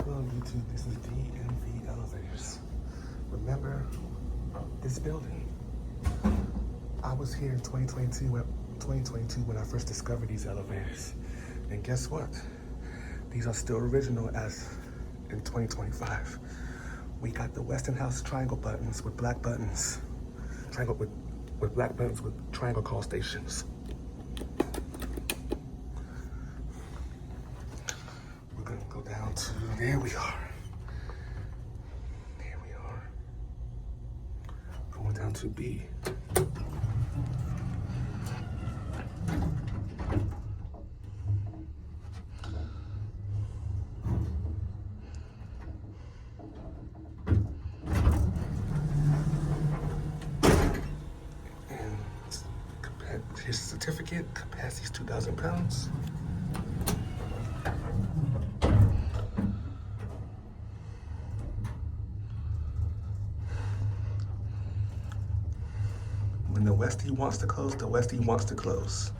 Hello YouTube, this is DMV Elevators. Remember this building? I was here in 2022 when I first discovered these elevators. And guess what? These are still original as in 2025. We got the Westinghouse triangle buttons with black buttons. Triangle with black buttons with triangle call stations. We're gonna go down to, there we are. There we are. Going down to B. His certificate, capacity is 2,000 pounds. When the Westie wants to close, the Westie wants to close.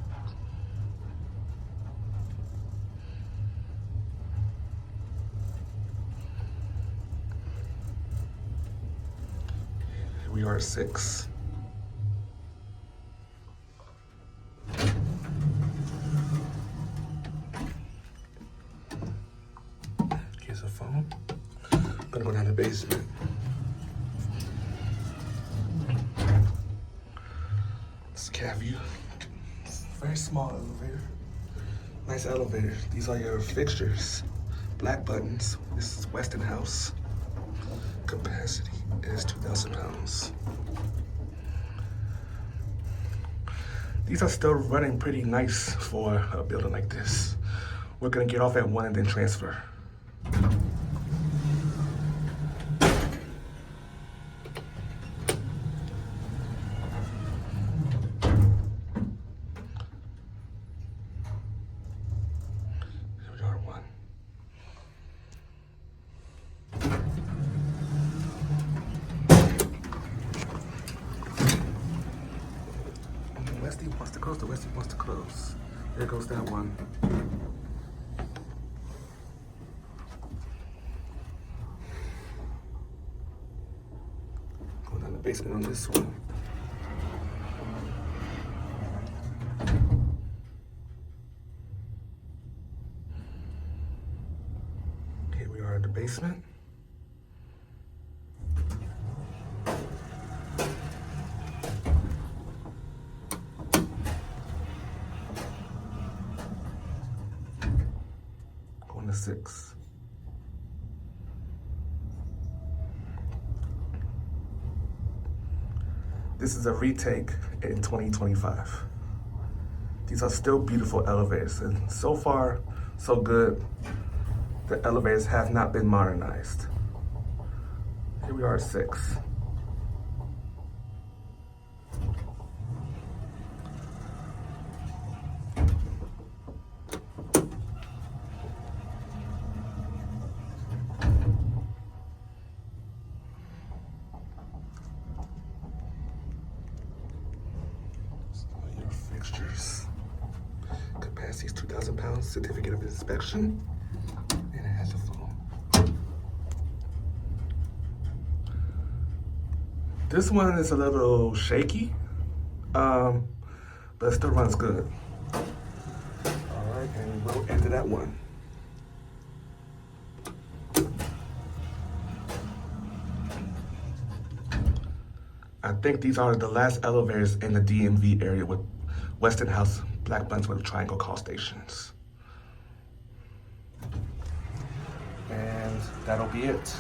Here we are at 6. Here's a phone. I'm gonna go down to the basement. It's a cab view. Very small elevator. Nice elevator. These are your fixtures. Black buttons. This is Westinghouse. Capacity is 2,000 pounds. These are still running pretty nice for a building like this. We're gonna get off at 1 and then transfer. Here we are, 1. The Westie wants to close, the Westie wants to close. There goes that one. Going down the basement on this one. Here we are at the basement. Going to 6. This is a retake in 2025. These are still beautiful elevators, and so far, so good. The elevators have not been modernized. Here we are at 6. Your fixtures. Capacity is 2,000 pounds. Certificate of inspection. And it has a phone. This one is a little shaky, but it still runs good. All right, and we'll enter that one. I think these are the last elevators in the DMV area with Westinghouse black buttons with triangle call stations. And that'll be it.